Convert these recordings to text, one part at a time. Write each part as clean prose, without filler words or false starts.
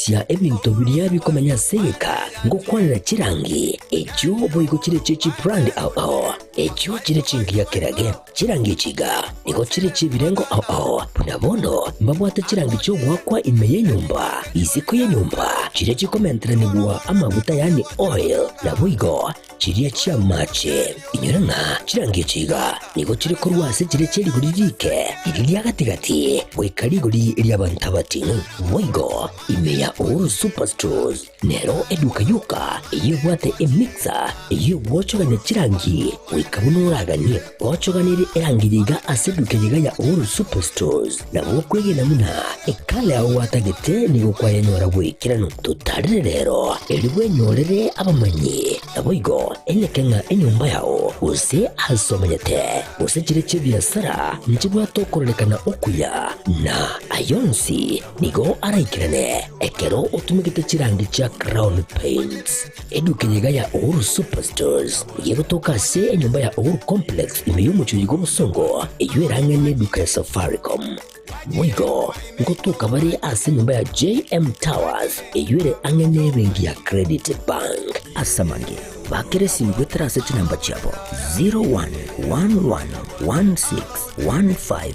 cia ebintu biria bikomanya seka ngo kwanira chirangi ekyo boigo chire chichi brand ao ekyo chire chingia kerage chirangi chiga nigo chire chibirengo ao punabono mbabwate chirangi cyo gwakwa imeye nyumba isiko ye nyumba chire chikomentra nigwa amavuta yani oil na boigo chiriya chia mache inyoranga chirangi chiga nigo chire korwase chire chiri guririke iriya gatigati wekari guri iriya bantabati boigo imeya Uhuru Superstores nero eduka yuka iyo bwate emixer iyo wochoganya chirangi wikabunuraganye wochoganire erangiriga aseduke yiga ya Uhuru Superstores na bokwege namuna ekale aho watagete nigo kwa yanyora bwikirano tutarire rero eriwe nyorere abamanyi aboigo elekenga enyumba yao use asomanyete use chire chibiasara nchibwa tokorekana okuya na ayonsi nigo araikirane ekero utumikite chirangi cha Crown Paints eduke yiga ya Uhuru Superstores yego tokase enyumba ya Uhuru Complex imeyumucho yigo musongo eywerangane duka ya Safaricom Mwigo ngotuka bari ase nyumba ya JM Towers eyure angene bengi ya Credit Bank asamange bakere simbwetera seti namba chabo 0111161500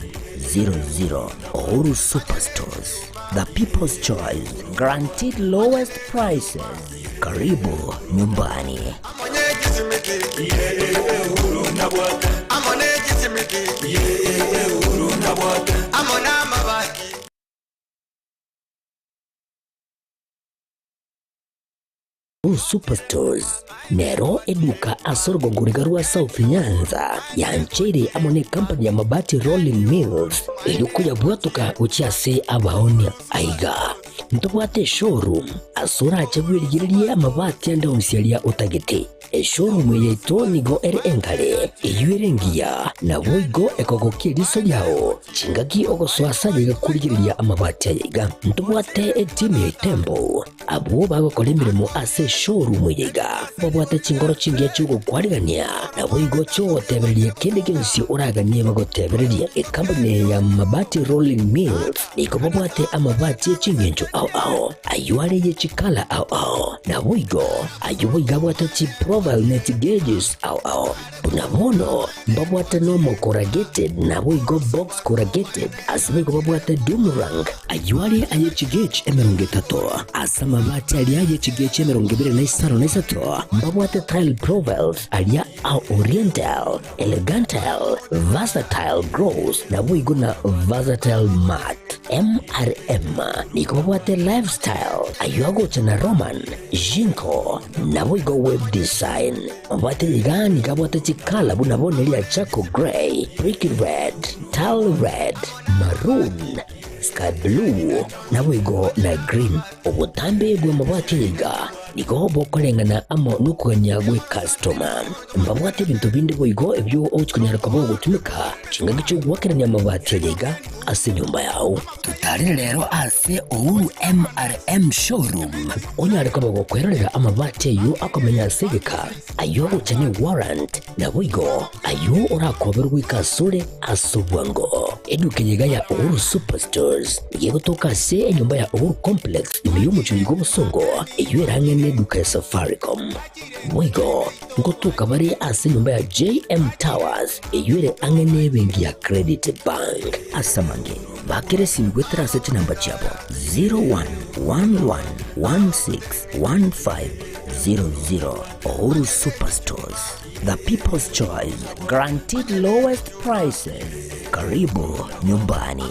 Uhuru Superstores, the people's choice, guaranteed lowest prices. Karibu nyumbani. Superstores nero eduka asorgo ngurigarua South Nyanza yanchere amone company ya mabati Rolling Mills eluko ya bwatuka uchiase abaonia aiga ntobwate showroom asura achabwirigiriye amabati ya ndonsialia utagete showroom yeto nigo engale eyuerengia na boigo ekogokie riso yao chingaki ogoswasa yiga kurigiriya amabati yiga ntobwate team ya Tembo abo bagokolemire mu ase showroom yiga babwate chingoro chingiye chugo kwarigania na boigo cho tebeririye kende kensi uraganie bagotebeririye company ya mabati Rolling Mills niko babwate amabati chingenjo ao ayuare ye chikala ao na boigo ayuiga bwate chi profile net gauges ao bunabono babwate normal corrugated na boigo box corrugated asimigo babwate Dumarang ayuare aye chigage emerongetato asama bati ali aye chigage emerongibire na isaro na isato babwate tile profiles alia au oriental elegantal versatile gross na boigo na versatile mat MRM niko babwate lifestyle ayuago chana Roman Jinko na boigo web design babwate ligani kabwate chikala bunabone lia Chaco Grey, Brick Red, Tile Red, Maroon, Sky Blue na boigo na green obutambe bwe mabwate liga niko bokolengana amo nukuganya gwe customer mbabwate bintu bindi boigo ebyo ochikunyara kabo gutumika chinga gicho gwakiranya mabati liga ase nyumba yao tutari rero ase Uhuru MRM showroom onyare kabo gukwerera amabati yo akomenya segeka ayo uchane warrant na boigo ayo urakoberwa ikasure asubwango eduke yiga ya Uhuru Superstores yego tokase enyumba ya Uhuru Complex imeyumucho yigo musongo eywerangene duka ya Safaricom mwigo ngotuka bari ase nyumba ya JM Towers eyure angene bengi ya Credit Bank asamange bakere simbwetera seti namba chabo 0111161500 Uhuru Superstores, the people's choice, guaranteed lowest prices. Karibu nyumbani.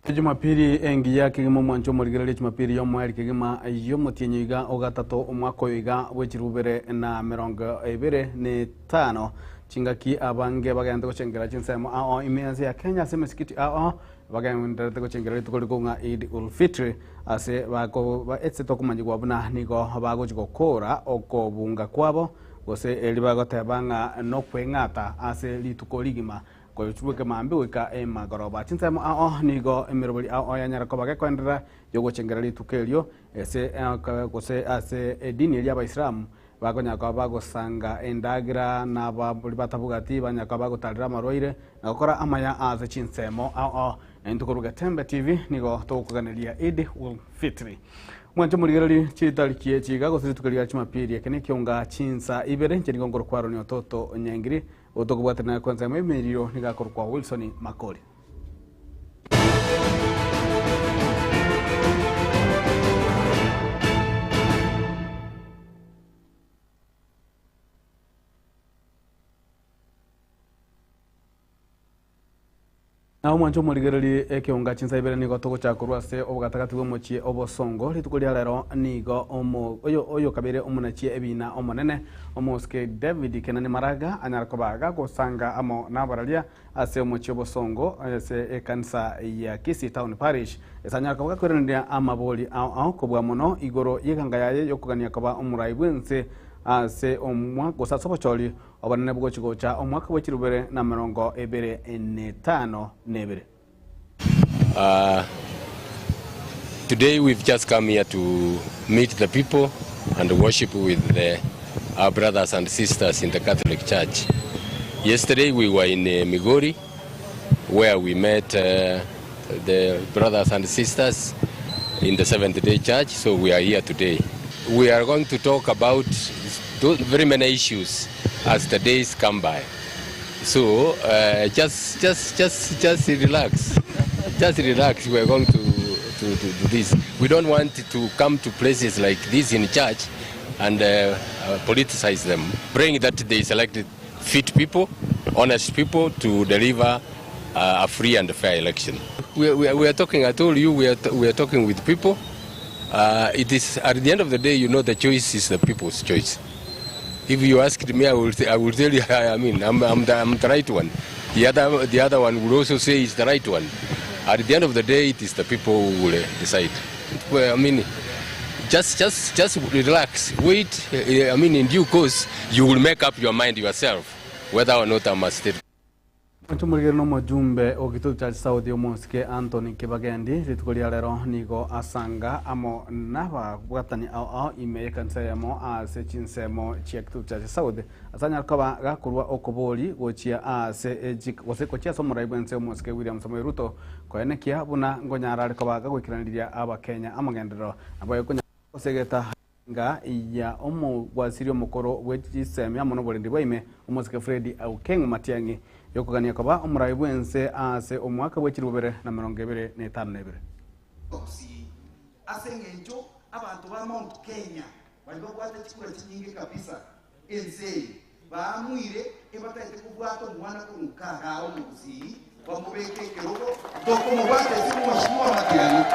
Jumapili engi ya kigimo mwancho murigerere Jumapili yo mweri kigima yo mutienyiga ogatato umwako yiga wechirubere na 25 chingaki abange bagende gochengera chinsemo ao imenzi ya Kenya semesikiti ao bagende gochengera tukolikonga Eid ul-Fitr ase bako ba etseto kumanyigwa buna nigo bagojigokora okobunga kwabo gose elibagotebanga no kwengata ase litukoligima kwa chubuke mambe wika magoroba chinsemo ao nigo emirobali ao yanyara ko bagekondera yogo chengera litukelio ese gose ase dini ya Islam bagonyaka bagosanga endagira na batabuga banyaka bagotarira maroire nakora amaya aze chinsemo ao entukuruga Tembe TV nigo tokuganiria Eid ul-Fitr mwancho murigereri chitalikie chiga gositukalia Jumapili kene kionga chinsa ibere nchenigo ngoro kwaro ni ototo nyengiri otokubwatana kwanza memeriro nigakorwa kwa Wilson Makori. Aho mwancho murigereri ekionga chinsa ibere nigo togochakorwa se obugatagati bwomochie obosongo litukulia lero nigo oyo kabere omunachie ebina omonene omoske David Kenani Maraga anyarkobaga gosanga amo nabaralia ase omochie obosongo ase ekanisa ya Kisii Town Parish esanyarkobaga kwerendia amaboli ao kobwa mono igoro yeganga yaye yokugania koba omurai bwense ase omwa gosasobocholi obanene bwochigocha omwaka wechirubere na 25 nebere. Today we've just come here to meet the people and worship with our brothers and sisters in the Catholic Church. Yesterday we were in Migori where we met the brothers and sisters in the Seventh-day Church, so we are here today. We are going to talk about very many issues as the days come by. So just relax. Just relax. We are going to do this. We don't want to come to places like this in church and politicize them. Praying that they selected fit people, honest people to deliver a free and fair election. We are talking. I told you we are talking with people. It is at the end of the day, you know, the choice is the people's choice. If you asked me, I will tell you. I mean, I'm the right one. The other one will also say it's the right one. At the end of the day, it is the people who will decide. Well, I mean, just relax. Wait. I mean, in due course, you will make up your mind yourself whether or not I must stay. Tumurigero no mojumbe ogitutu cha Saudi omonske Anthony Kibagendi litukulia lero nigo asanga amo naba bwatani ao imekansa yamo ase chinsemo chiekitutu cha Saudi asanya kaba gakurwa okoboli gochia ase ejik gosekochia somoraibense omonske William Samoei Ruto koenekia buna ngonyara rikoba gagwikiraniria aba Kenya amagendero abayo kunya osegeta nga ya omo gwasirio mukoro wechiseme amono bolindi bwaime omonske Freddy Aukeng Matiangi yokugania koba omurai bwense ase omwaka wechirubere na 25 nebere asengenjo abantu ba Mount Kenya bali bakwata chikura chinyingi kabisa ense baamwire ebataite kubwato mwana kunkaga aho muzi bamubeke kerogo doko mubate zimwashimwa Matiangi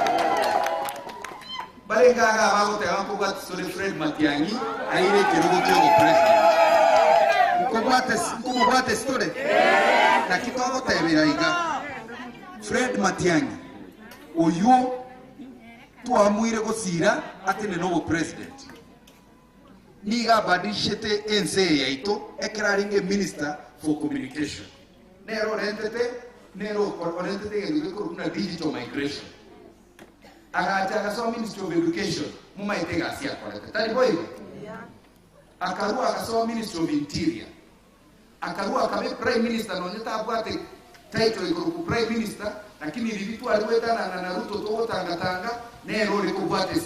balengaga bagote bakubwata sore Fred Matiangi aire kerogo cyo president Kubwate story. Na kitogo tebiraiga. Fred Matiangi. Oyo tuamwire gosira atene no president. Niga badishete ense yaito ekraringe minister for communication. Nero orientate ngiko kuna digital migration. Agacha so minister of education mumaitega asia kwa. Tani boy. Akarua akasoa minister of interior. Akarua akabe prime minister nonyeta abwate title iko prime minister lakini livitu aliweta na Ruto to tanga nero liko bwate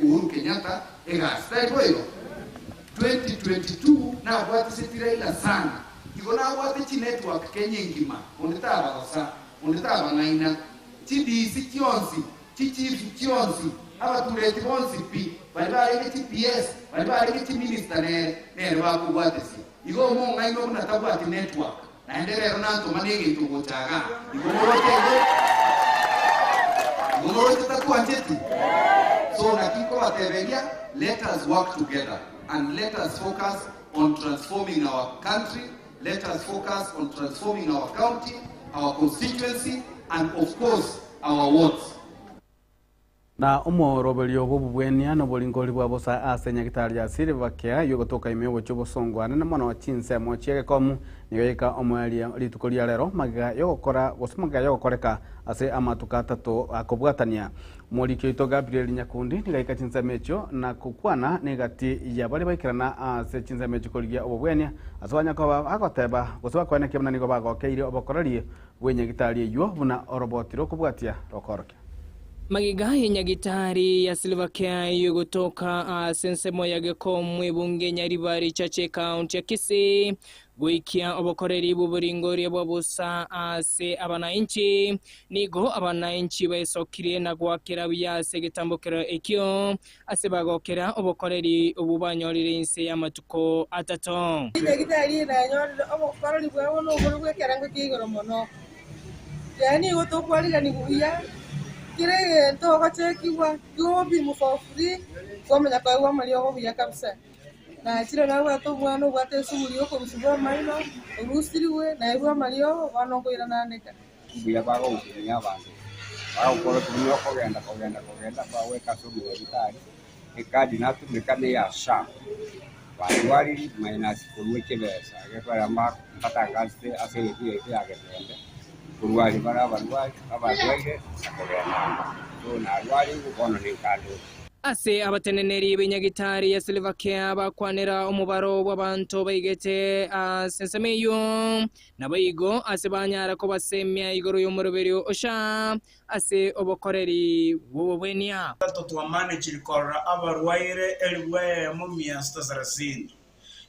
Uhuru Kenyatta egasta boyo 2022 na bwate sitira ila sana iko na bwate chi network Kenya ngima ondetaba kosa ondetaba naina chidisi kionsi chichifu kionsi abatureti bonsi pi bali bari GPS bali bari minister nero bakubwate si igo mo ngaino na tabwati network na endelero nanto manege tugotaga igo morote Unaweza tutakuwa njeti. So na kiko watebelia, let us work together and let us focus on transforming our country, let us focus on transforming our county, our constituency, and of course our wards. Na umoroberio bubwenia no bolingoli bwa bosa asenya gitari ya Silva Care yogotoka imeo chobo songwana na mono chinse mochiege komu niyoika omwali litukolia lero maga yogokora gosumuga yogokoreka ase amatuka atatu akobwatania Morikyo ito Gabriel Nyakundi nigaika chinse mecho na kukwana negati ya bali baikirana ase chinse mecho koligia obwenia aswanya kwa akoteba goswa kwana kemna nigo bagokeire obokorari bwenye gitari yo buna orobotiro kubwatia rokoroke Magiga nyagitari ya Silva Care yugotoka sensemo ya Gekomwe bunge Nyaribari Chache County ya Kisii guikia obokoreri buburingori bwabusa ase abanainchi nigo abanainchi baisokire na gwakira byase gitambukiro ekyo ase bagokera obokoreri obubanyorire inse ya matuko atato nyagitari na nyorire obokoreri bwabo no burugwekera ngo kigoro mono yani gotokwariga ni guya kire to gachekiwa gobi mu for free komenya kwa wa mali obo ya kabisa na chire na wa to bwana gwate sumuri oko bisubwa maino urusiriwe na iwa mali obo wano ko ira naneka buya bago ukinya abantu au koro tunyo kogenda kwa weka sumu bitari ekadi natu mekane ya sha wali minus kuweke besa agekora ma patangazte ase yiki agekende kurwali barabara abagwege sakobena so na rwali ukono ni kando ase abateneneri b'inyagitari ya Silva Care bakwanira umubaro w'abantu baigete sensemeyo nabayigo ase banyara ko basemya igoro y'umuroberio osha ase obokoreri bubwenia twa manage ikora abarwaire elwe mu miasta zarazini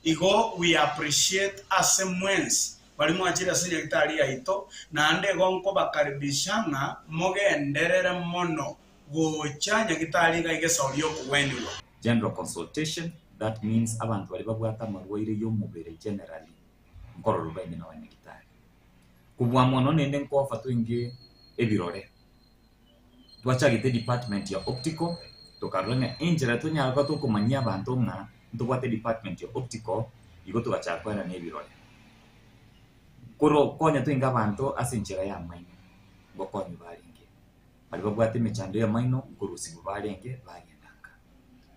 igo we appreciate ase mwensi balimu ajira sinyagitari ya ito na ande gonko bakaribishana mugenderere mono gochanya gitari gaige saurio kuwendiwa general consultation that means abantu bali babwata marwaire yo mubere generally nkororo bende na wanyagitari kubwa mono nende nkofa twinge ebirore twachagite department ya optical tokaranga injera tunyalwa tukumanya abantu nga ntubwate department ya optical igo tugachakwa na ebirore koro konya twinga abantu asinjira ya maino gokonyo baringe bali babwate mechando ya maino kurusibu baringe bagendanga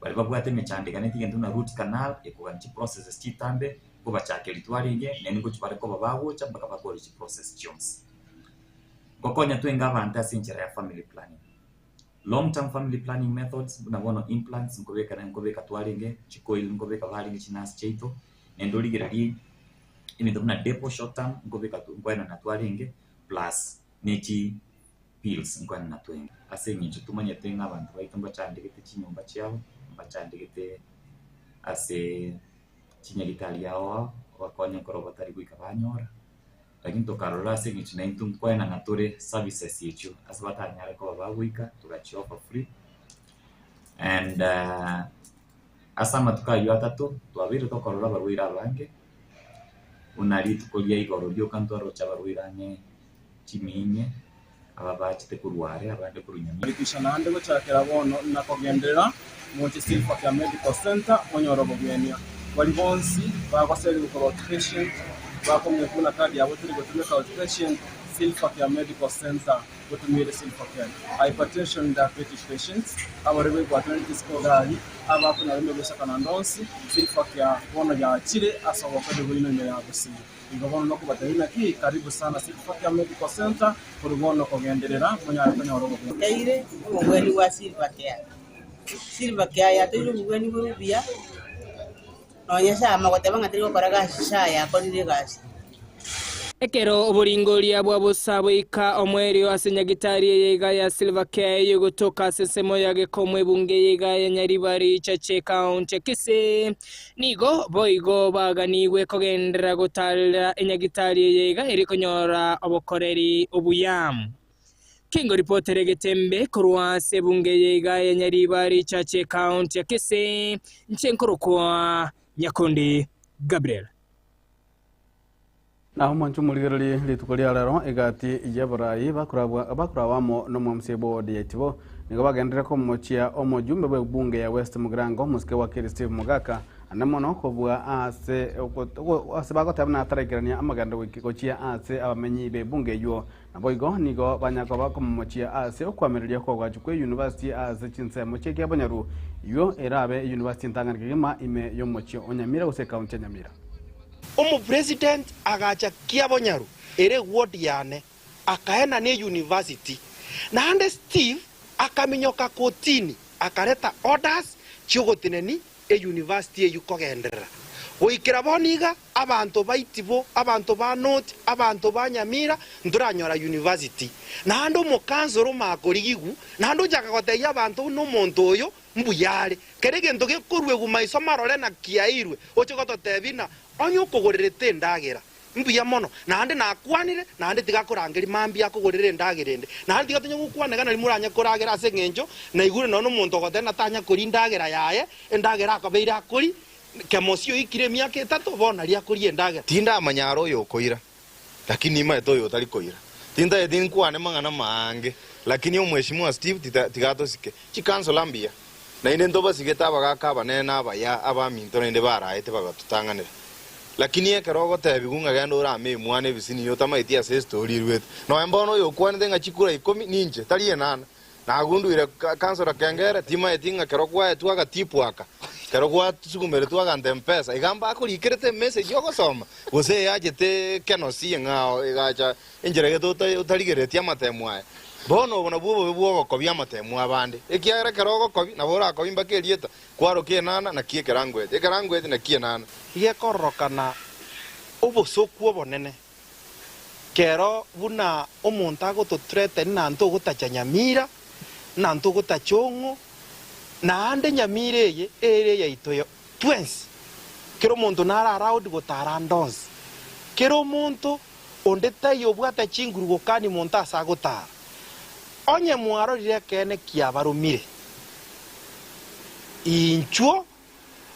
bali babwate mechando kaneti gento na root canal ekoganchi processes chitambe ko bachake litwaringe neni ko chipare ko babawo chamba bakora chi process jones gokonya twinga abantu asinjira ya family planning long term family planning methods bunabono implants nkobeka twaringe chikoil nkobeka baringe chinas cheito nendo ligirari ine na depo short term ngobeka ngwana na twaringe plus nechi pills ngwana na twenge ase nyincho tumanya tenga abantu baitomba chandikete chinyumba cyabo bachandikete ase chinyagitari yao wakonya koro batari guika banyora lakini tokarora ase nyincho na intum kwana na tore services yechu ase batanyara ko baguika tugachiwa for free and asama tukayo atatu twabiri tokarora barwira bange unari tukolia igoro ryo kantoro chabarwiranye chiminye ababachite kurware abande kurunyami bikishana hande gochakera bono nakogendera mu Silva Care Medical Center onyorobo bwenia bali bonsi bagoseri ko patient bakomye kuna kadi yabo turi gotumeka patient Silva Care Medical Center gotumire Silva Care hypertension diabetes patients abarebe kwa arthritis kodari abakuna bimwe bishaka na ndonsi Silva Care bono ya chire asoboka de bwino ya busi ingabona no kubatahina ki karibu sana Silva Care Medical Center kurubono kogenderera munyarukanya orobo yaire umugweni wa Silva Care ya tiro umugweni wa bia onyesha amagote bangatiri gokoraga shaya konire gasi ekero oburingoria bwa busabo ika omwerio asenyagitari yega ya Silva Care yugotoka sesemo ya Gekomwe bunge yega ya Nyaribari Chache County ya Kisii nigo boigo baganiwe kogendera gutalira enyagitari yega erikonyora obokoreri obuyam Kingo reporter Getembe kurwase bunge yega ya Nyaribari Chache County ya Kisii Nchenkoro kwa Nyakundi Gabriel na mwancho muligerali litukolia lero igati yaburai bakurawamo no mumsebo dietibo nigo bagendera ko mochia omojumbe bwe bunge ya West Mugirango musike wa Kiri Steve Mugaka anamono kobwa ase bagotabna atarekerania amaganda wikikochia ase abamenyi be bunge yo naboigo nigo banyako bakomochia ase okwamereria ko gwachukwe university ase chinsemo cheke abanyaru yo erabe university ntangana ime yo mochio onyamira use county Nyamira president agacha kiabonyaru ere ward yane akaena ne university na ande Steve akaminyoka kotini akareta orders chiogotineni university yukogendera oikira boniga abantu baitibo abantu ba North abantu ba Nyamira nduranyora university na ando mukanzoro makorigigu na ando jakagoteya abantu no muntu oyo mbuyare kerege ndoge kurwe gumaiso marore na kiairwe ochigototebina onyo kugorerete ndagera mbuya mono na ande nakwanire na ande tigakorangeri mambi akugorere ndagirende na ande tigatonye gukwanega na limuranya koragera ase ngenjo na igure no muntu gotena tanya kuri ndagera yaye ndagera akabeira akuri kemosio ikire miaka 3 bona ria kuri endagera tinda amanyaro yo koira lakini ima eto yo tali koira tinda edin kwane mangana mange lakini omweshimwa Steve tigato sike chikanso lambia na ine ndoba sigeta bagaka banena abaya abaminto nende baraete bagatutanganira lakini ekerogo tebigunga gendo urame mwane bisini yo tamaiti ase story rwet no embono yo kwane denga chikura 10 ninje tali enana na gundu ire kansora kengere tima etinga kerogwa etwaga tipwaka kerogwa tsugumere twaga ndempesa igamba akurikirete message yo gosoma gose yajete kenosi ngao igacha injere geto utaligeretia matemwa bono bona bubo kobya matemwa bande ekiara kerogo kobi na bora kobimba kelieta kwaro kenana na kie kerangwete na kie nana ye korokana obosokuo bonene kero buna omuntu agototrete nanto gotacha Nyamira nanto gotachongo na ande Nyamira eye ya itoyo twins kero muntu nara around gotarandons kero muntu onde tayo bwata chinguru gokani muntu asagotara onye mwaro rire kene kiabarumire inchuo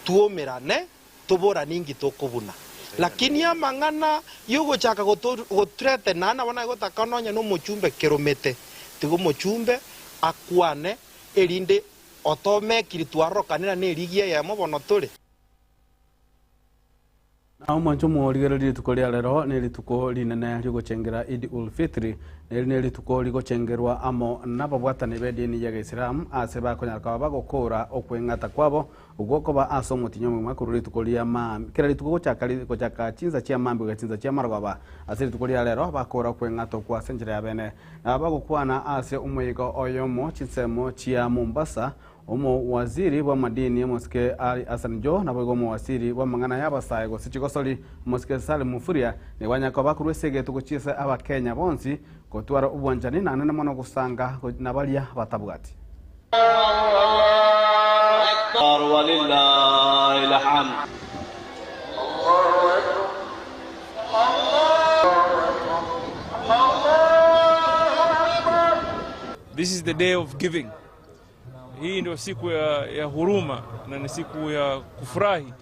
tuomerane tubora ningi tokobuna lakini amangana yugo chaka gotrete nana wana gotakanonya no mochumbe keromete tigo mochumbe akwane erinde otome kiritwarokanira ne rigia ya mobono tole na mwancho muligero litukolia lero ne lituko linene lyogochengera Eid ul-Fitri ne lituko ligochengerwa amo nababwatani bedini ya Islam ase bakonyaka bagokora okwengata kwabo ugoko ba aso mutinyo mwakuru litukolia kira lituko chaka chinza chia mambo gatsinza chia maragaba ase litukolia lero bakora okwengata kwa senjere yabene na bagokwana ase umwego oyomo chinsemo chia Mombasa omo waziri wa madini Moske Ali Hassan Jo na bogo mo waziri wa mangana yabasaye go sichigosoli Moske Salim Mufuria ne wanyako bakurwesege tugochisa aba Kenya bonsi kotwara ubwanjani na nene mono gusanga nabalia batabugati walillahi alhamd. This is the day of giving. Hii ndio siku ya huruma na ni siku ya kufurahi,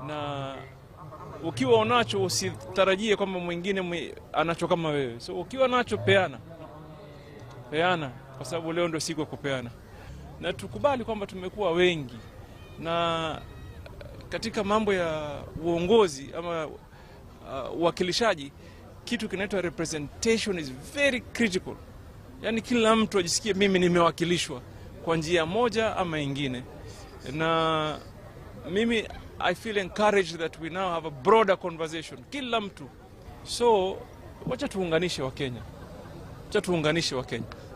na ukiwa unacho usitarajie kwamba mwingine anacho kama wewe. So ukiwa nacho peana kwa sababu leo ndio siku ya kupeana. Na tukubali kwamba tumekuwa wengi na katika mambo ya uongozi ama uwakilishaji kitu kinaitwa representation is very critical. Yani kila mtu ajisikie mimi nimewakilishwa kwa njia moja ama ingine. Na mimi I feel encouraged that we now have a broader conversation. Kila mtu. So wacha tuunganishe wa Kenya.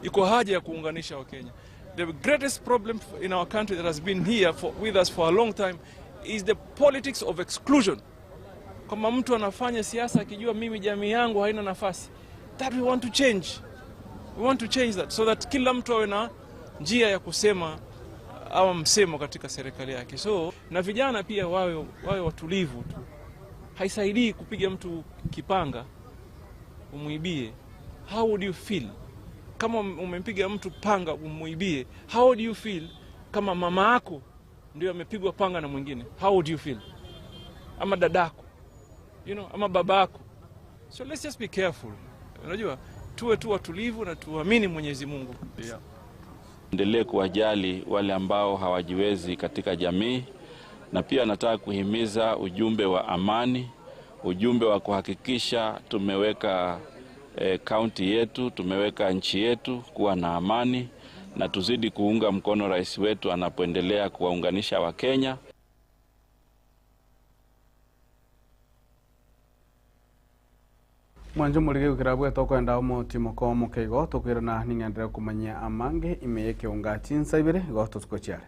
Iko haja ya kuunganisha wa Kenya. The greatest problem in our country that has been here with us for a long time is the politics of exclusion. Kama mtu anafanya siasa akijua mimi jamii yangu haina nafasi. That we want to change. We want to change that so that kila mtu awe na njia ya kusema au msemo katika serikali yake. So na vijana pia wawe watulivu tu. Haisaidii kupiga mtu kipanga umuibie. How would you feel kama umempiga mtu panga umuibie? How would you feel kama mama yako ndio amepigwa panga na mwingine? How would you feel? Ama dadako, ama babako. So let's just be careful. Unajua, tuwe tu watulivu na tuamini Mwenyezi Mungu. Yeah. Endelee kuwajali wale ambao hawajiwezi katika jamii, na pia nataka kuhimiza ujumbe wa amani, ujumbe wa kuhakikisha tumeweka kaunti yetu, tumeweka nchi yetu kuwa na amani, na tuzidi kuunga mkono rais wetu anapoendelea kuwaunganisha Wakenya. Mwanjo mulige ukirabwe tokwenda omotimo ko mukeigo tukwirana ningendere kumanya amange imeyeke unga chinsa ibere go tuskochiare.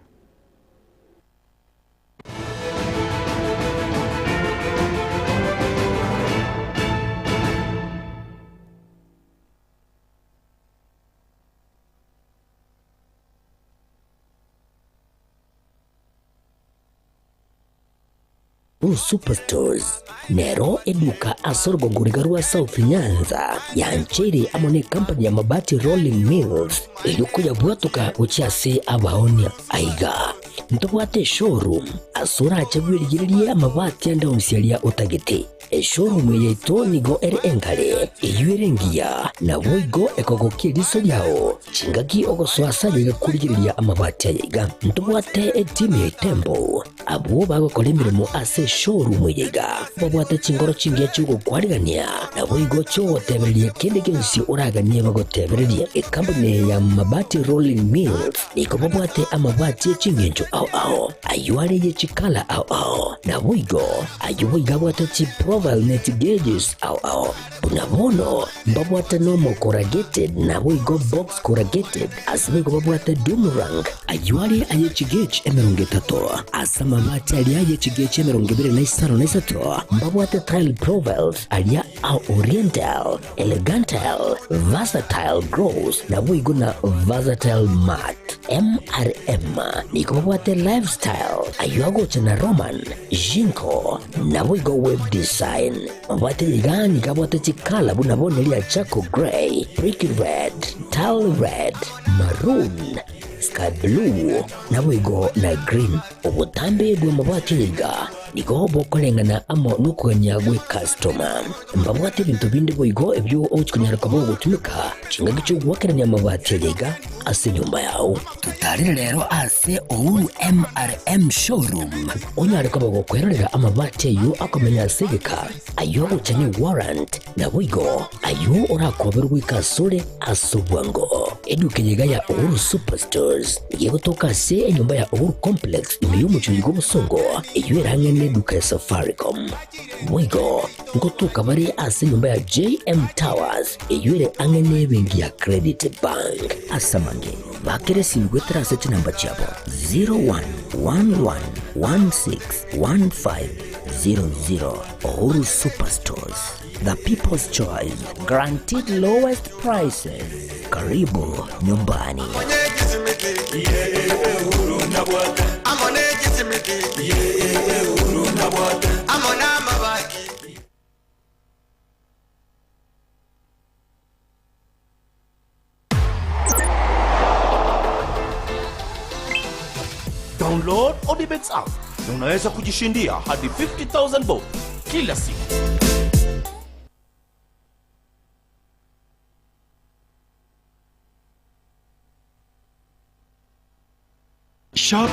Superstores nero eduka asorgo ngurigarua South Nyanza yanchere amone company ya mabati Rolling Mills ilikuya bwatuka uchiase abaonia aiga ntobwate showroom asura achabwirigirie amabati anda onsialia utagete showroom yeto nigo engale iyuerengia na boigo ekogokie riso yao chingaki ogoswasa yiga kurigiriria amabati aiga ntobwate team tembo abo bagokolemiremo ase showroom yiga babwate chingoro chingia chugo kwarigania na boigo cho tebereria kende kensi uragania bagotebereria company ya mabati Rolling Mills niko babwate amabati chingenjo ao ayuare ye chikala ao na boigo ayuiga bwate chi profile net gauges ao bunabono babwate normal corrugated na boigo box corrugated asimigo babwate Dumarang ayuare aye chigage emerongetato asama mabati alia aye chigage emerongibere na isano na isato babwate tile profiles alia au oriental elegantal versatile grows na boigo na versatile mat MRM niko babwate lifestyle ayuago chana Roman Jinko na boigo web design babwate yigani kabwate chikala bunabone lia Chaco Grey, Brick Red, Tile Red, Maroon, Sky Blue na boigo na green ubutambe bwe mabwate yiga niko bokolengana amo nukuganya gwe customer mbabwate bintu bindi boigo ebyo okunyara kabo gutumika chinga gicho gwakeranya amabati yiga ase nyumba yao tutarire rero ase Ouru MRM showroom onyare kabo gukwerera amabati yo akomenya segeka ayo gucanye warrant na boigo ayo urakoberwa ikasure asubwango eduke yiga ya Ouru Superstores yego toka se enyumba ya Ouru Complex imiyumu chuyigo busongo iyo erangene duka ya Safaricom boigo ngotuka bari ase nyumba ya JM Towers iyo ere angene bengi ya Credit Bank asamange bakere singwetera se namba chabo 0111161500 Ouru Superstores, the people's choice, guaranteed lowest prices. Karibu nyumbani. Download Odibets app na unaweza kujishindia hadi 50,000 bob kila siku. Shop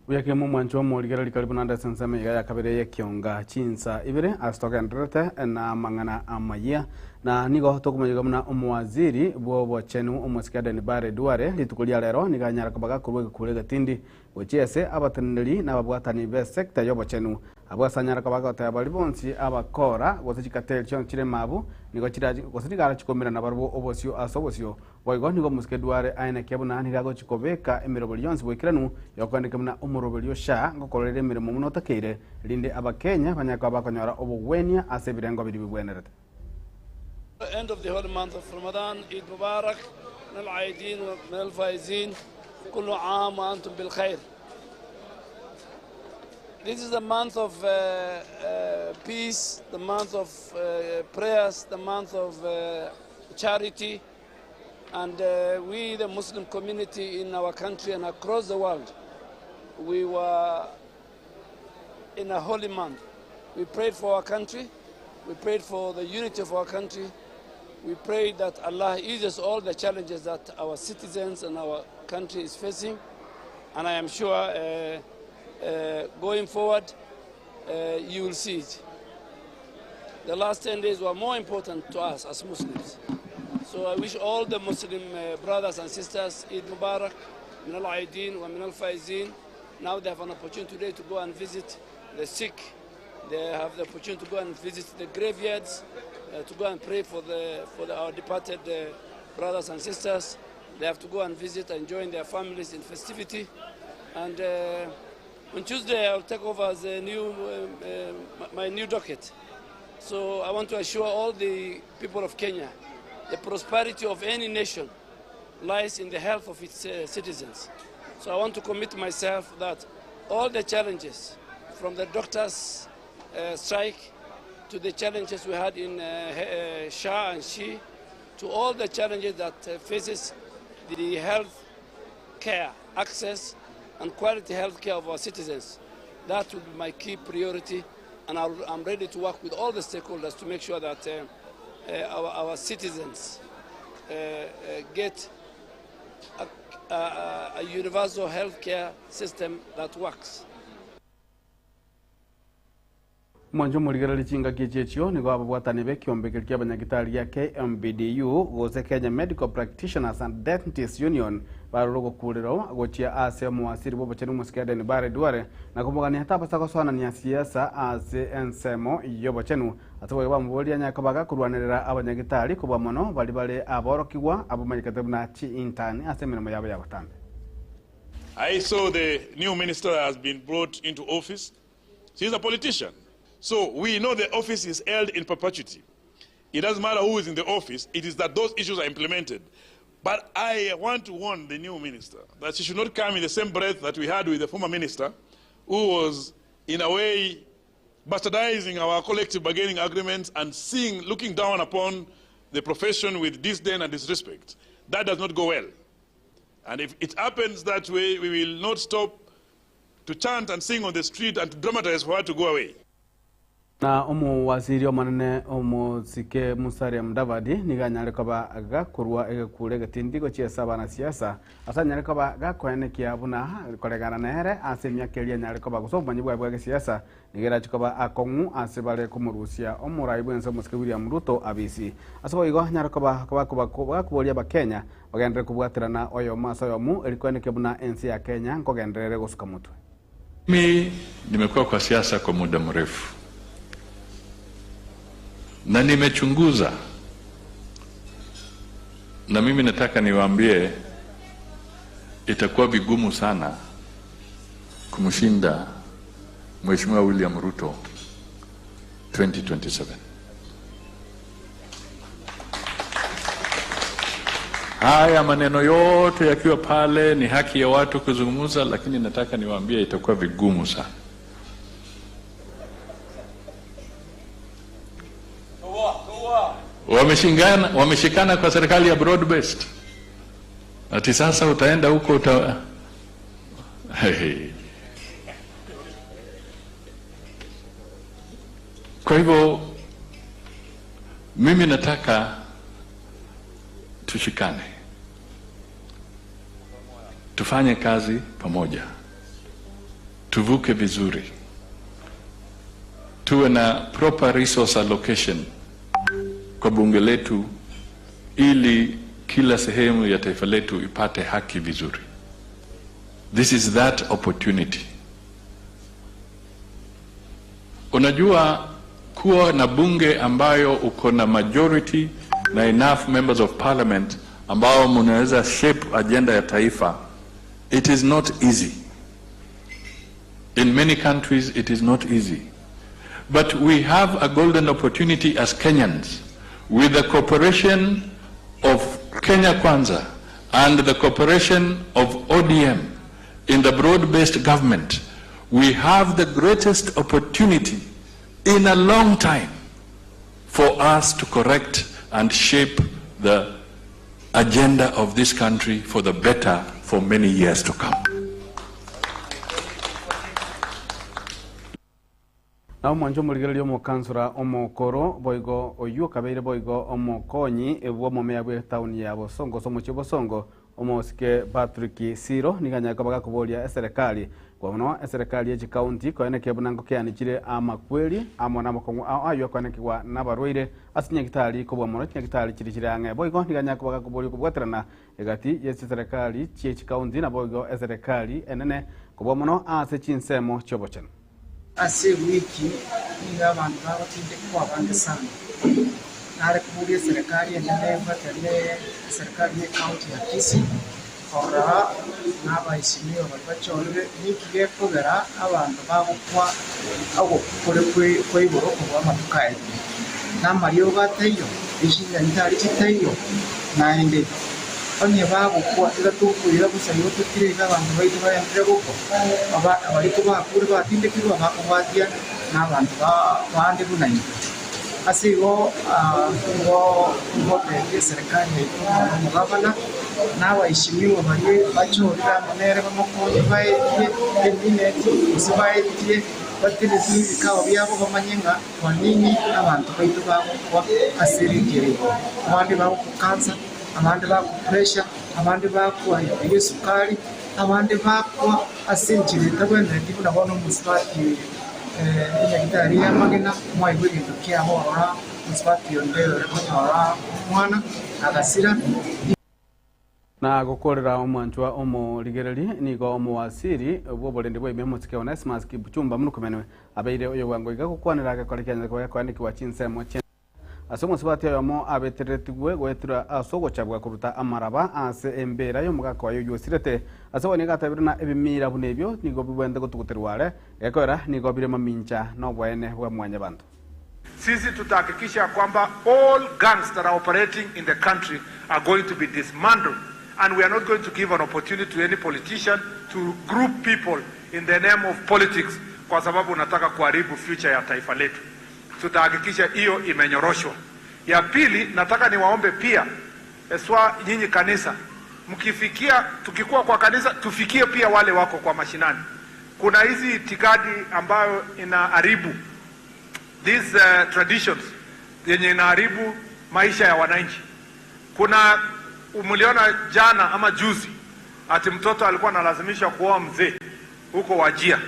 Uyake mwancho morigera likaribu nanda sensame ya kabere ya kionga chinsa ibere astoka ndrete na mangana amaya na nigo tokumayiga muna umwaziri bwo chenu umusikada ni bare duare litukulia lero niganyara kabaga kurwe kurega tindi gochese abataneli na babwatani be sector yobo chenu abwasanyara kabaga tabali bonsi abakora gosechikatel chon chire mabu nigo chiraji gosechigara chikomera na barbo obosio asobosio boigo nigo musikeduare aina kebuna nigago chikobeka emirobol yonsi bwikiranu yokwandika muna umurobelio sha ngokorere emirimo muno takeire linde abakenya banyaka bakonyora obugwenia ase birengo biri bigwenerete. End of the holy month of Ramadan, Eid Mubarak, من العايدين ومن الفائزين كل عام وأنتم بالخير. This is the month of peace, the month of prayers, the month of charity, and we, the Muslim community in our country and across the world, we were in a holy month. We prayed for our country, we prayed for the unity of our country, we prayed that Allah eases all the challenges that our citizens and our country is facing, and I am sure going forward, you will see it. The last 10 days were more important to us as Muslims. So I wish all the Muslim brothers and sisters Eid Mubarak, Min al-Aidin wa Min al-Faizin. Now they have an opportunity today to go and visit the sick. They have the opportunity to go and visit the graveyards, to go and pray for our departed brothers and sisters. They have to go and visit and join their families in festivity. And on Tuesday, I'll take over as my new docket. So I want to assure all the people of Kenya, the prosperity of any nation lies in the health of its citizens. So I want to commit myself that all the challenges, from the doctors' strike to the challenges we had in Shah and Shi, to all the challenges that faces the health care, access and quality health care of our citizens, that will be my key priority, and I'm ready to work with all the stakeholders to make sure that our citizens get a universal health care system that works. Mwanjo muligera lichinga kichechio ni kwa babwatani be kiombe kia banyagitari ya KMBDU goze Kenya Medical Practitioners and Dentists Union barugo kuliro gochia ase muasiri bobo chenu musikade ni bare duare na kumugani hata pasako swana ni siasa ase ensemo yobo chenu atwa ba mbolia nyakabaga kurwanirira abanyagitari kuba mono bali aborokiwa abumanyikate na chi intern ase mirimo yabo yabatambe. I saw the new minister has been brought into office. She's a politician. So we know the office is held in perpetuity. It doesn't matter who is in the office, it is that those issues are implemented. But I want to warn the new minister that she should not come in the same breath that we had with the former minister, who was, in a way, bastardizing our collective bargaining agreements and looking down upon the profession with disdain and disrespect. That does not go well. And if it happens that way, we will not stop to chant and sing on the street and to dramatize for her to go away. Na waziri omanene sike Musalia Mudavadi niganyare kaba agakurwa egakure gatindigo chiesa bana siasa asanyare kaba gakwene kiabuna kolegana nere asemya kelia nyare kaba gusomba nyibwa bwa siasa nigera chikoba akongu asebale kumurusia omuraibu enso musike William Ruto abisi asabo igo nyare kaba kubolia ba Kenya bagendre kubwatirana oyo maso yomu elikwene kebuna ensi ya Kenya ngogendere gusuka mutwe. Mimi nimekuwa kwa siasa kwa muda mrefu na nimechunguza, na mimi nataka niwaambie itakuwa vigumu sana kumshinda Mheshimiwa William Ruto 2027. Haya maneno yote yakiwa pale ni haki ya watu kuzungumza, lakini nataka niwaambie itakuwa vigumu sana. Wameshikana kwa serikali ya broad based. Ati sasa utaenda huko Kwa hivyo mimi nataka tushikane, tufanye kazi pamoja, tuvuke vizuri, tuwe na proper resource allocation kwa bunge letu ili kila sehemu ya taifa letu ipate haki vizuri. This is that opportunity. Unajua kuwa na bunge ambayo uko na majority na enough members of parliament ambao mnaweza shape agenda ya taifa, it is not easy. In many countries it is not easy. But we have a golden opportunity as Kenyans, with the cooperation of Kenya Kwanza and the cooperation of ODM in the broad-based government. We have the greatest opportunity in a long time for us to correct and shape the agenda of this country for the better for many years to come. Na mwanjo muligererio mukansura omokoro boigo oyu kabeire boigo omokonyi ebwo momea bwe town ya Bosongo somo Bosongo omosike Patrick Siro niganyaka baga kubolia serikali kwa mno serikali ya county ko ene kebunango kyanikire amakweli amona makongo ayo kwanekwa nabarwire asinya gitari ko bwamoro kinya gitari kirikire ange boigo niganyaka baga kubolia kubwaterana egati yesi serikali chi county na boigo serikali enene ko bwamoro ase chinsemo chobochen ase wiki ni abantu babatinde kwa bande sana nare kuburia serikali enene batale serikali ya county ya Kisii ora n'abayishimiye bachorere nikige kugera abantu bagukwa ago kore kwiboro kwa matukaye n'amariyo gateyo ishinga ndari kiteyo naende onye bagukwa igatukurira gusayo tukirega abantu baito bayandire guko abari kubakure batinde kirwa bakubatia n'abantu bande bunanye asigo ngo serikali ya gavana n'abayishimiwe bari bachorera munere bamukonye bayiye emineti usibayiye batirisi bikao byabo bamanyenga kwa nini abantu baito bakwa asirigere abandi bakukansa abandi bakupresha abandi bakwa yesukari abandi bakwa asinjire tabwende ndibona bono musibati gitari ya magina mwa ibintu kyaho ora musibati yondero rekonyora mwana agasira na gukorera omwanchwa omurigereri nigo omuwasiri bwoborende bwa imemotike Onesimus Kibuchumba munukumenwe abeire oyo wango igakukwanira agakorekanya kwa kwandikwa chinsemo asomo sibati yomo abeteretigwe gwetura asogochabwa kuruta amaraba ase embera yo mugako yo yosirete asabone gatabirana ebimira bunebyo nigo bibwende gutuguterware ekora nigo bire mamincha no bwene bwa mwanya bantu. Sisi tutahakikisha kwamba all gangs that are operating in the country are going to be dismantled, and we are not going to give an opportunity to any politician to group people in the name of politics kwa sababu unataka kuharibu future ya taifa letu. Tutahakikisha hiyo imenyoroshwa. Ya pili, nataka niwaombe pia eswa nyinyi kanisa, mkifikia tukikuwa kwa kanisa tufikie pia wale wako kwa mashinani. Kuna hizi itikadi ambayo inaharibu these traditions yenye inaharibu maisha ya wananchi. Kuna umuliona jana ama juzi ati mtoto alikuwa analazimishwa kuoa mzee huko Wajia.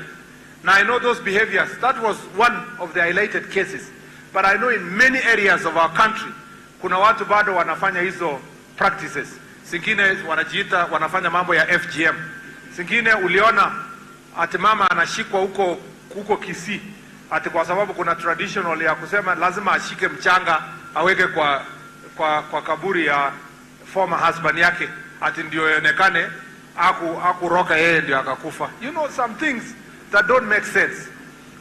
Now I know those behaviors. That was one of the highlighted cases. But I know in many areas of our country, kuna watu bado wanafanya hizo practices. Singine wanajiita wanafanya mambo ya FGM. Singine uliona ati mama anashikwa huko Kisii. Ati kwa sababu kuna traditional ya kusema lazima ashike mchanga aweke kwa kaburi ya former husband yake. Ati ndio ionekane akuroka yeye ndio akakufa. You know some things that don't make sense.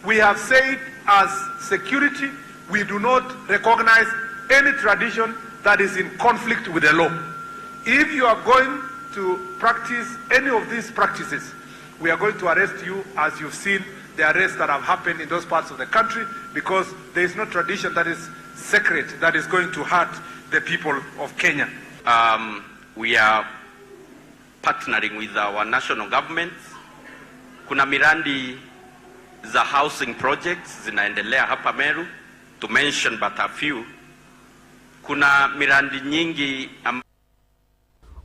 We have said as security, we do not recognize any tradition that is in conflict with the law. If you are going to practice any of these practices, we are going to arrest you, as you've seen the arrests that have happened in those parts of the country, because there is no tradition that is sacred that is going to hurt the people of Kenya. We are partnering with our national governments. Kuna miradi za housing projects zinaendelea hapa Meru, to mention but a few. Kuna miradi nyingi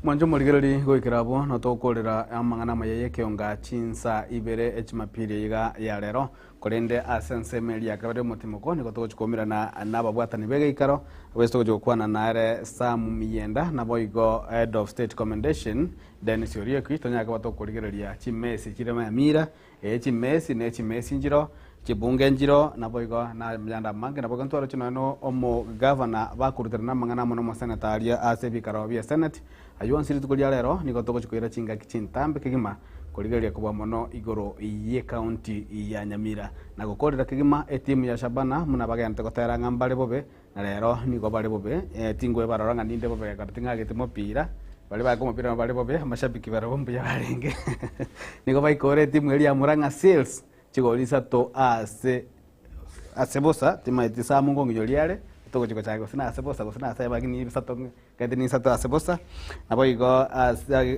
mwanjo murigereri goikirabo no tokorera amangana mayeye kionga chinsa ibere echimapiri iga ya rero korende asensemeli akabere mutimoko niko togochikomira na nababwatani bege ikaro westo gojokwana nare Sam Miyenda na boigo head of state commendation Dennis Orieki tonyaka batokorigereria chimesi kirema mira chimesi ne chimesi njiro chibunge njiro na boigo na myanda mange na boigo ntwaro chino no omo governor bakurutira na mangana mono mo senataria asebikaro bia senate ayuan siri tukulia lero niko togochikoira chinga kichintambe kigima korigeria kubwa mono igoro iye county ya Nyamira na gukorera kigima etimu ya Shabana muna bagente gotera ngambale bobe na lero niko bale bobe tingwe baroranga ninde bobe katinga gitimo pira bale ba kumupira bale bobe mashabiki barabombe ya barenge niko baikore timu ya Muranga Sales chigolisa to asebosa timaiti sa mungo ngiyoliare to ko chago sina sebosa ko sina sai bagini sato kadini sato sebosa abo igo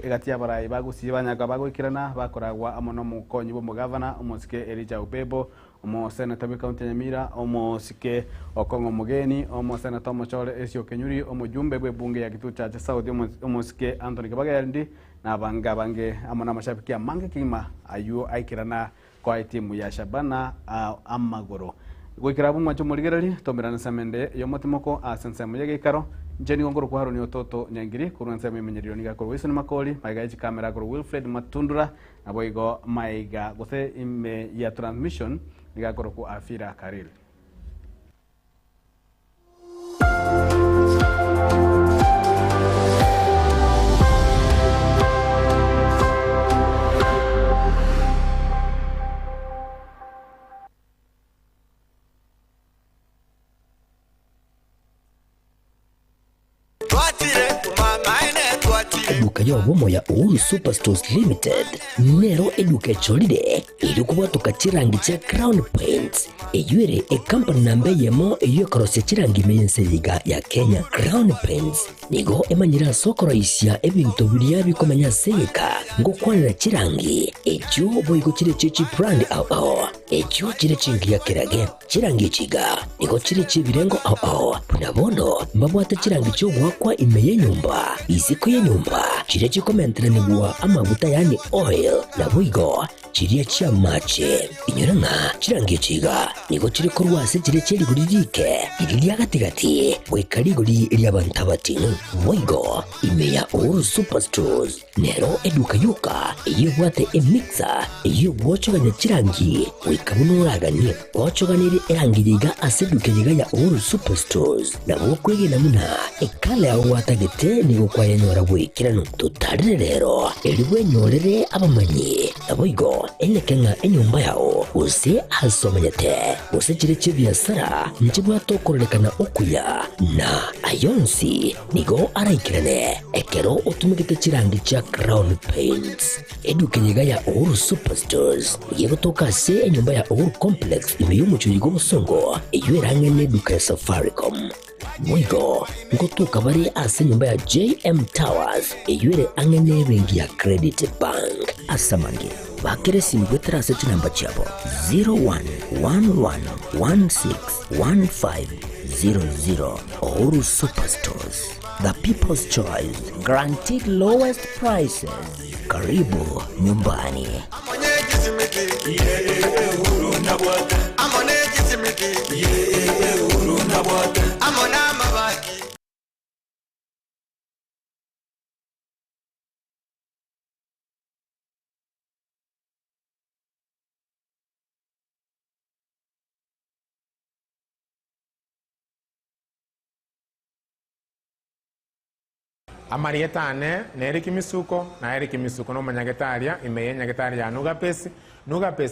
gatia bara ibagu sibanya ka bagu kirana bakoragwa amono mukonyi bo mugavana umosike Elijah Ubebo omo senata bi county Nyamira omo sike okongo mugeni omo senata Mochole Esio Kenyuri omo jumbe bwe bunge ya kitu cha South omo sike Anthony Kabagandi na bange amona mashabiki mange kima ayu aikirana kwa timu ya Shabana Amagoro gwikirabu mwacho murigereri tomirana samende yomotimoko asense muyege ikaro njeni ngongoro kwa haro ni ototo nyangiri kurunse memenyeriro niga ko wisoni makoli maiga ichi kamera ko Wilfred Matundura aboigo maiga gose ime ya transmission niga ko Afira Karil. Eduka ya womo ya Uhuru Superstores Limited nero eduka cholide ili kubwatuka chirangi cha Crown Paints eyuere company nambe yemo eyo korose chirangi meyenseriga ya Kenya. Crown Paints nigo emanyira soko raisia ebintu bilia bikomanya seka ngo kwanira chirangi echo boigo chire chichi brand ao echo chire chingi ya kirage chirangi chiga nigo chire chibirengo ao punabono mabwata chirangi cyo gwakwa imeye nyumba iziko ye nyumba chire chikomentera nibwa amavuta yani oil na buigo chiriya chia mache inyoranga chirangi chiga nigo chire korwase chire cheri guririke iriya gatigati wekarigori iriya bantabatinu buigo imeya Uhuru Superstores nero eduka yuka iyo bwate emixer iyo bwochoganya chirangi wikabunuragani bwochoganiri erangiriga aseduke yiga ya Uhuru Superstores na bwokwege namuna ekale ya watagete nigo kwa yenyora bwikirano tutarire rero eriwe nyorere abamanyi naboigo elekenga enyumba yao use asomanyete use chire chibiasara nchibwa tokorekana okuya na ayonsi nigo araikirane ekero utumikite chirangi cha Crown Paints eduke yiga ya Uhuru Superstores yego toka se enyumba ya Uhuru Complex imeyumucho yigo busongo eyuerangene duka ya Safaricom Mwigo ngotuka bari ase nyumba ya JM Towers eyuere angene bengi ya Credit Bank asamange bakere simgwetera seti namba chabo 0111161500 Uhuru Superstores, the people's choice, guaranteed lowest prices. Karibu nyumbani. Amarietane neri kimisuko na eri kimisuko no manyagetaria imeye nyagetaria nugapesi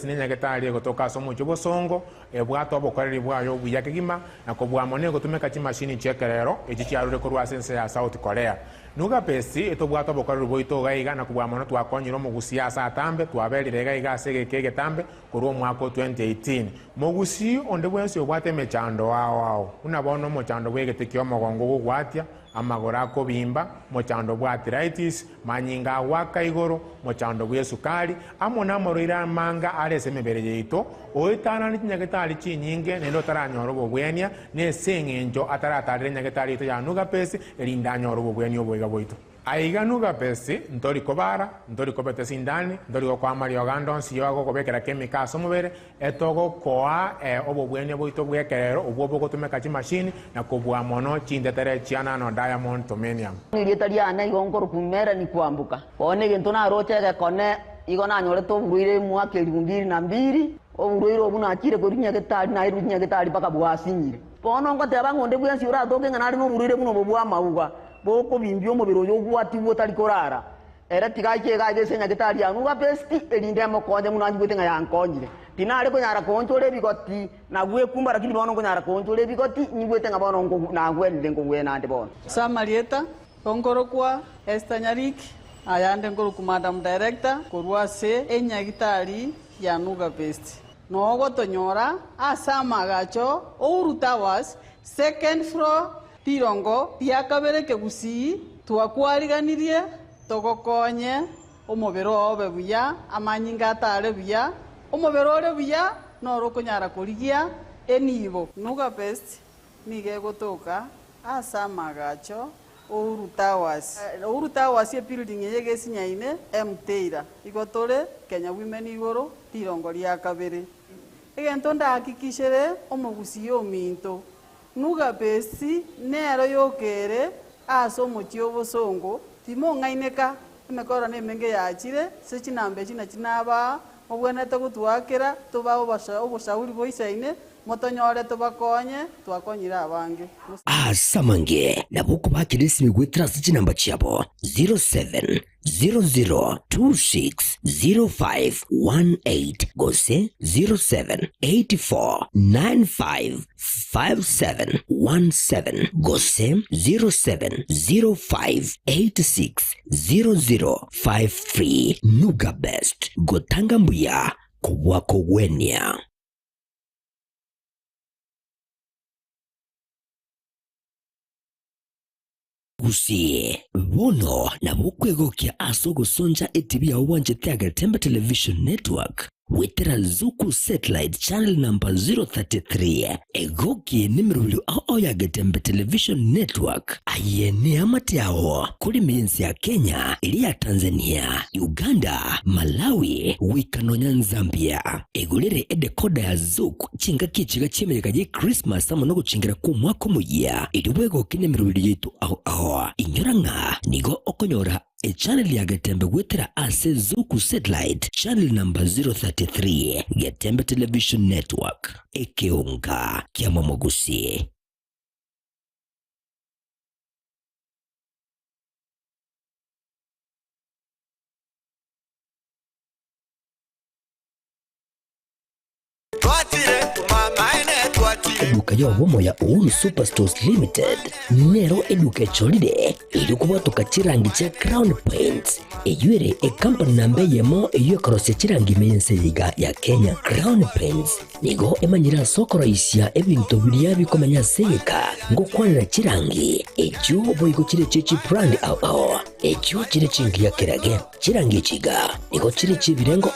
ni nyagetaria gotoka somo cyobosongo ebwato obokoreri bwayo buyake gima na kobwamone gotumeka chimashini chekerero echicyarure ko rwasense ya South Korea nugapesi etobwato obokoreri boito gaiga na kobwamone twakonyiro mu gusiasa atambe twaberire gaiga segekege tambe koro mwaka 2018 mogusi onde bwensi obwate mechando wao unabono mochando bwegetekyo mogongo gugwatia amagora ko bimba mochando bwa arthritis manyinga waka igoro mochando bwa sukari amona morira manga arese mebere yeito oitana ni nyagetari chinyinge nendo taranyoro bobwenia ne sengenjo ataratarire nyagetari to yanuga pesi erinda nyoro bobwenia obwega boito aiga nuga pesi ntori kobara ntori kobete sindani ntori kwa Mario Gandon si yogo kobekera kemika somubere etogo koa obobwenia boito bwekerero obwo gotumeka chi machine na kobwa mono chindetere chiana no Diamond Tomenium nirietariana igongoro kumera ni kwambuka one gento na rochege kone igona nyore to buruire mwaka 2002 oburuire obuna akire korinya getari na irunya getari paka bwasinyire pono ngoteba ngonde bwensi ura doke ngana no buruire buno bobwa mauga boko bimbyo mubiro yo gwati wotari korara era tigaike gaje senya getari anu ga besti elinde mokonje munanji bwetenga yankonjire tinare ko nyara konjole bigoti na gwe kumba lakini bono ko nyara konjole bigoti ni bwetenga bono ngo na gwende ngo gwe nande bono Samarieta Kongoro kwa Esther Nyariki ayande ngoro ku Madam Director korwa se enya gitari ya nuga besti nogo tonyora asama gacho Uhuru Towers second floor tirongo tiakabere kegusi twakwariganirie togokonye omobero obe buya amanyinga atare buya omobero ore buya noro konyara kurigia enibo nuga best nige gotoka asama gacho Uhuru Towers ye building yege sinyaine mteira igotore Kenya Women igoro tirongo ria kabere egento ndahakikishere omogusi ominto nuga besi nero yokere aso mochio bosongo timo ngaineka emekora nemenge yachire sechinambe chinaba obwenete gutwakira tuba oboshauri boisaine motonyore tubakonye twakonyira abange asamange nabuko bakirisi gwitira sechinamba chiabo 0700260518 gose 0784955717 gose 0705860053 Nuga Best gotanga mbuya kubwako wenia. Gusie bono na bukwegokia asogo sonja etibia wanje Tiaga Tembe Television Network wetera Zuku Satellite Channel number 033 egokie nimero ya Tembe Television Network ayene amatiao kuri mienzi ya Kenya ili ya Tanzania, Uganda, Malawi, Wikanonya, Zambia egulere edekoda ya Zuku chinga kichiga chimereka je Christmas amono guchingira ku mwaka muya ili wego kinemero yetu inyoranga nigo okonyora a channel ya Getembe wetera ase Zuku Satellite Channel number 033 Getembe Television Network ekeunga kia Momogusi. Eduka ya womo ya Uhuru Superstores Limited nero eduka cholide ili kubatoka chirangi cha Crown Paints eyuere company nambe yemo eyuekorosia chirangi mense yiga ya Kenya. Crown Paints nigo emanyira sokoro isia ebinto bilia bikomanya seka ngo kwanira chirangi echo boigo chire chichi brand echo chire chingi ya kirage chirangi chiga nigo chire chibirengo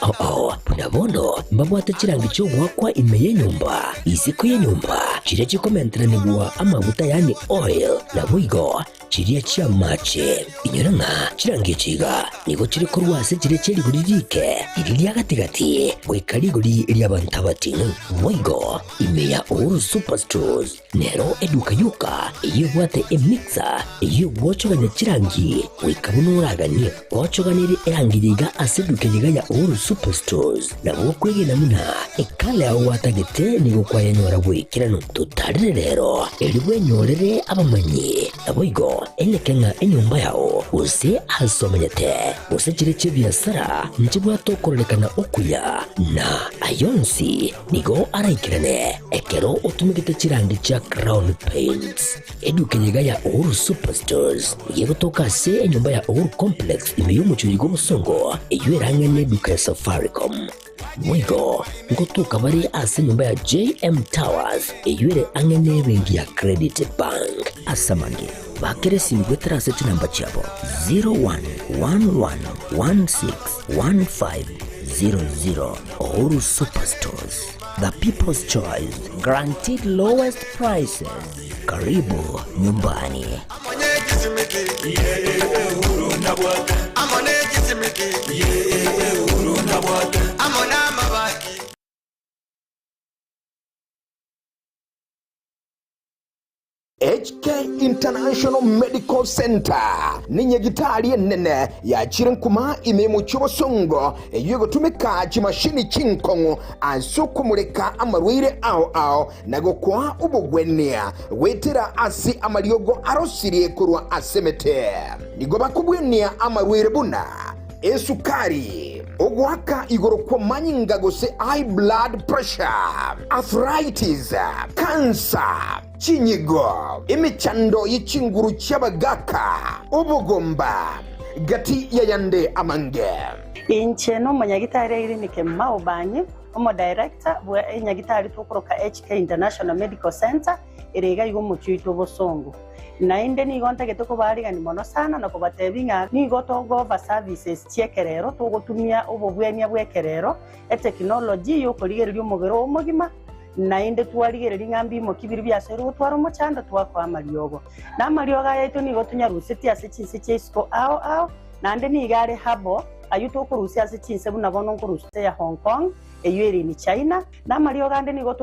punabono mbabwate chirangi cho wakwa imeye nyumba isiko ya nyumba chire chikomentera nibua amavuta yani oil na buigo chiria chia mache inyoranga chirangi chiga nigo chire korwase chire cheri guririke irilia gatigati gwikari guri iria bantabatinu buigo imeya Uhuru Superstores nero eduka yuka iyo bwate emixer iyo wochoganya chirangi wikabunuraganie wochoganire erangiriga aseduke yiga ya Uhuru Superstores na bokwege namuna ekale aho watagete nigo kwayanyora bwikirano tutarire rero eliwe nyorere abamanyi naboigo enekenga enyumba yao use asomanyete use chire biasara njibwa tokorelekana okuya na ayonsi nigo araikirane ekero utumikite chirangi cha Crown Paints eduke yiga ya Uhuru Superstores yego toka se enyumba ya Uhuru Complex imeyumucho yigo musongo eyueranga neduka ya Safaricom mwigo ngotuka bari ase nyumba ya JM Towers eyuere angene bengi ya Credit Bank asamange bakere simgwetera seti namba chabo 0111161500 Uhuru Superstores, the people's choice, guaranteed lowest prices. Karibu nyumbani. HK International Medical Center ni nyegitari nene ya chirenkuma imemu chobosongo yugo tumeka chimashini chinkongo ansukumureka amarwire ao nago kwa ubugwenia wetera asi amariogo arosirie kurwa asemete nigo bakubwenia amarwire buna esukari ogwaka igoro kwa manyinga gose high blood pressure, arthritis, cancer, chinyigo, imichando yichinguru chabagaka, ubugomba, gati yayande amange. Inche no manyagitari iri nike mao banyi omo director bwa enyagitari tukoroka HK International Medical Center erega igo muchitu bosongo na inde ni gonta getoko barigani mono sana na kubatebinga ni gotogo va services chiekerero tugotumia ubobwenia bwekerero technology yo korigererio mugero omugima na inde twarigereria ngambi mo kibiri byasero twaro mochanda twakwa mariogo na marioga yetu ni gotunya ruseti ase chinse chesko ao na inde ni gare habo ayuto kurusia ase chinse buna bono kurusia ya Hong Kong eyeri ni China na marioga inde ni goto